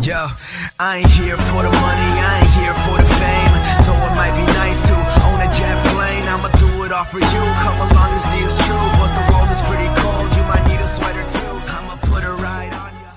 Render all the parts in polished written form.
Yo, I ain't here for the money, I ain't here for the fame. Though it might be nice to own a jet plane, I'ma do it all for you. Come along and see it's true, but the world is pretty cold. You might need a sweater too. I'ma put a ride on ya.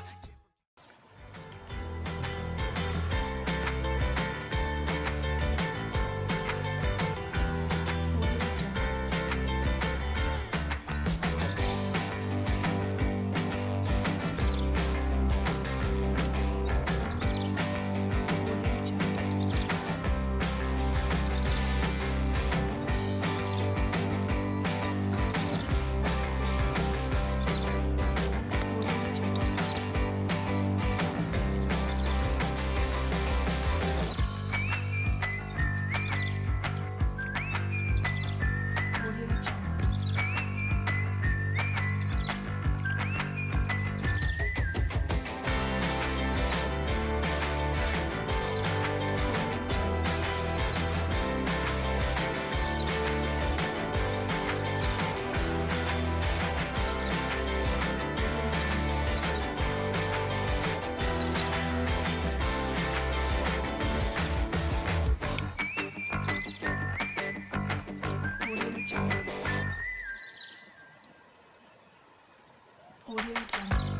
Audio Jungle.